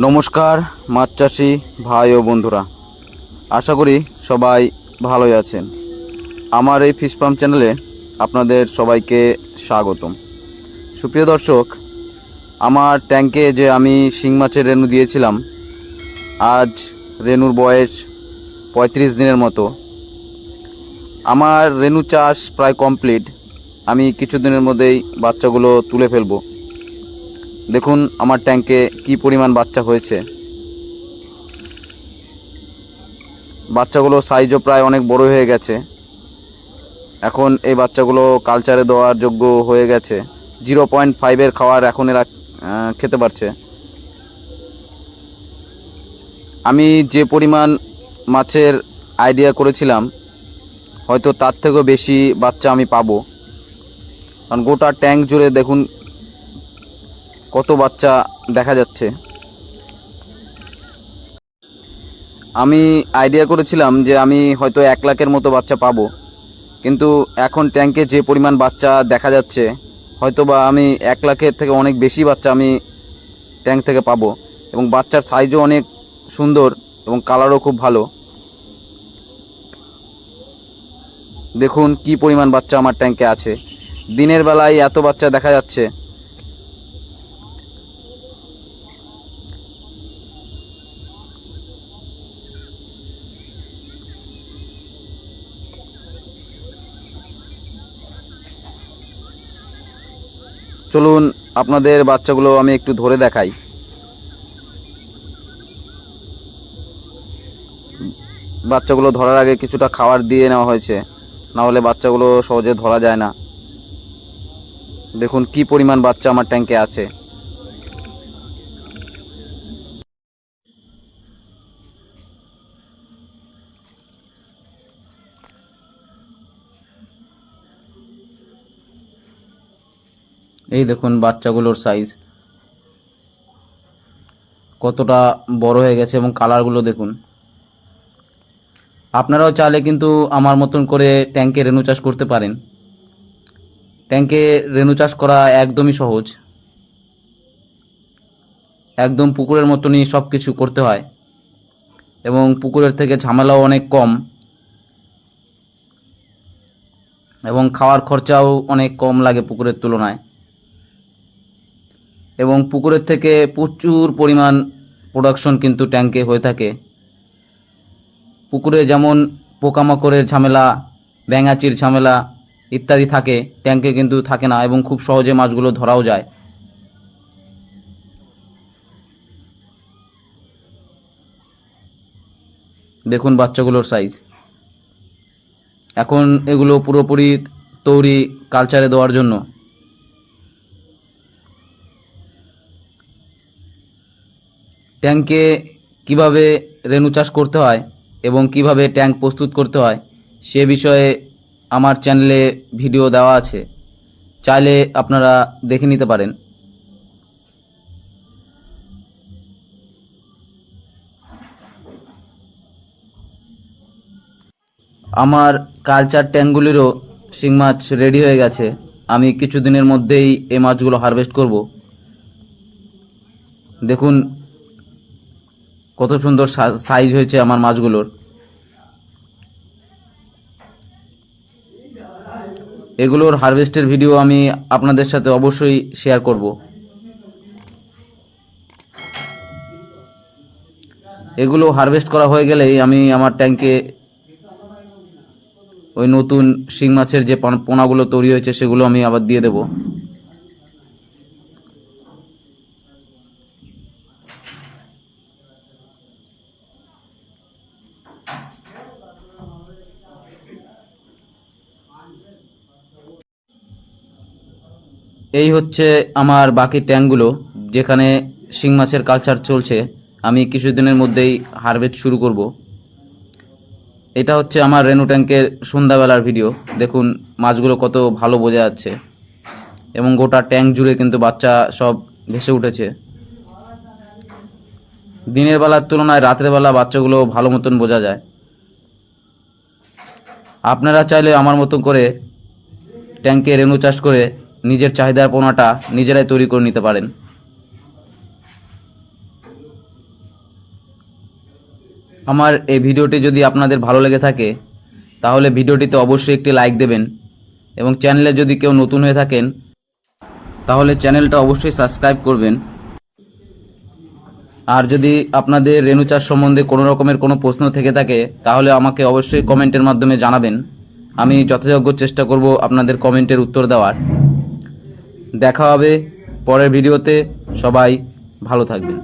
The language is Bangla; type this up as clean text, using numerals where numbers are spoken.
নমস্কার মাছ চাষি ভাই ও বন্ধুরা, আশা করি সবাই ভালোই আছেন। আমার এই ফিশ ফার্ম চ্যানেলে আপনাদের সবাইকে স্বাগতম। সুপ্রিয় দর্শক, আমার ট্যাঙ্কে যে আমি শিং মাছের রেণু দিয়েছিলাম, আজ রেণুর বয়স 35 দিনের মতো। আমার রেণু চাষ প্রায় কমপ্লিট। আমি কিছুদিনের মধ্যেই বাচ্চাগুলো তুলে ফেলবো। দেখুন আমার ট্যাঙ্কে কি পরিমাণ বাচ্চা হয়েছে। বাচ্চাগুলো সাইজও প্রায় অনেক বড় হয়ে গেছে। এখন এই বাচ্চাগুলো কালচারে দেওয়ার যোগ্য হয়ে গেছে। 0.5-এর খাবার এখন এরা খেতে পারছে। আমি যে পরিমাণ মাছের আইডিয়া করেছিলাম, হয়তো তার থেকেও বেশি বাচ্চা আমি পাবো। কারণ গোটা ট্যাঙ্ক জুড়ে দেখুন কত বাচ্চা দেখা যাচ্ছে। আমি আইডিয়া করেছিলাম যে আমি হয়তো 1 লাখের মতো বাচ্চা পাবো, কিন্তু এখন ট্যাঙ্কে যে পরিমাণ বাচ্চা দেখা যাচ্ছে, হয়তো বা আমি 1 লাখের থেকে অনেক বেশি বাচ্চা আমি ট্যাঙ্ক থেকে পাবো। এবং বাচ্চার সাইজও অনেক সুন্দর এবং কালারও খুব ভালো। দেখুন কি পরিমাণ বাচ্চা আমার ট্যাঙ্কে আছে। দিনের বেলায় এত বাচ্চা দেখা যাচ্ছে। চলুন আপনাদের বাচ্চাগুলো আমি একটু ধরে দেখাই। বাচ্চাগুলো ধরার আগে কিছুটা খাবার দিয়ে নেওয়া হয়েছে, না হলে বাচ্চাগুলো সহজে ধরা যায় না। দেখুন কি পরিমাণ বাচ্চা আমার ট্যাঙ্কে আছে। এই দেখুন বাচ্চাগুলোর সাইজ কতটা বড় হয়ে গেছে এবং কালারগুলো দেখুন। আপনারাও চাইলে কিন্তু আমার মতন করে ট্যাঙ্কে রেণু চাষ করতে পারেন। ট্যাঙ্কে রেণু চাষ করা একদমই সহজ, একদম পুকুরের মতনই সব কিছু করতে হয় এবং পুকুরের থেকে ঝামেলাও অনেক কম এবং খাওয়ার খরচাও অনেক কম লাগে পুকুরের তুলনায়। এবং পুকুরের থেকে প্রচুর পরিমাণ প্রোডাকশন কিন্তু ট্যাঙ্কে হয়ে থাকে। পুকুরে যেমন পোকামাকড়ের ঝামেলা, ব্যাঙাচির ঝামেলা ইত্যাদি থাকে, ট্যাঙ্কে কিন্তু থাকে না এবং খুব সহজে মাছগুলো ধরাও যায়। দেখুন বাচ্চাগুলোর সাইজ। এখন এগুলো পুরোপুরি তৈরি কালচারে দেওয়ার জন্য। ট্যাঙ্কে কিভাবে রেণু চাষ করতে হয় এবং কিভাবে ট্যাঙ্ক প্রস্তুত করতে হয় সে বিষয়ে আমার চ্যানেলে ভিডিও দেওয়া আছে, চাইলে আপনারা দেখে নিতে পারেন। আমার কালচার ট্যাঙ্কগুলিরও শিং মাছ রেডি হয়ে গেছে। আমি কিছুদিনের মধ্যেই এই মাছগুলো হারভেস্ট করব। দেখুন কত সুন্দর সাইজ হয়েছে আমার মাছগুলোর। এগুলোর হারভেস্টের ভিডিও আমি আপনাদের সাথে অবশ্যই শেয়ার করব। এগুলো হারভেস্ট করা হয়ে গেলেই আমি আমার ট্যাঙ্কে ওই নতুন শিং মাছের যে পোনাগুলো তৈরি হয়েছে সেগুলো আমি আবার দিয়ে দেব। এই হচ্ছে আমার বাকি ট্যাঙ্কগুলো যেখানে শিং মাছের কালচার চলছে। আমি কিছুদিনের মধ্যেই হারভেস্ট শুরু করব। এটা হচ্ছে আমার রেনু ট্যাঙ্কের সন্ধ্যাবেলার ভিডিও। দেখুন মাছগুলো কত ভালো বোঝা যাচ্ছে এবং গোটা ট্যাঙ্ক জুড়ে কিন্তু বাচ্চা সব ভেসে উঠেছে। দিনের বেলার তুলনায় রাতের বেলা বাচ্চাগুলো ভালো মতন বোঝা যায়। আপনারা চাইলে আমার মতন করে ট্যাঙ্কে রেণু চাষ করে নিজের চাহিদার পোনাটা নিজেরাই তৈরি করে নিতে পারেন। আমার এই ভিডিওটি যদি আপনাদের ভালো লেগে থাকে তাহলে ভিডিওটিতে অবশ্যই একটি লাইক দেবেন এবং চ্যানেলে যদি কেউ নতুন হয়ে থাকেন তাহলে চ্যানেলটা অবশ্যই সাবস্ক্রাইব করবেন। আর যদি আপনাদের রেণু চাষ সম্বন্ধে কোনো রকমের কোনো প্রশ্ন থেকে থাকে তাহলে আমাকে অবশ্যই কমেন্টের মাধ্যমে জানাবেন। আমি যথাযোগ্য চেষ্টা করব আপনাদের কমেন্টের উত্তর দেওয়ার। দেখা হবে পরের ভিডিওতে। সবাই ভালো থাকবেন।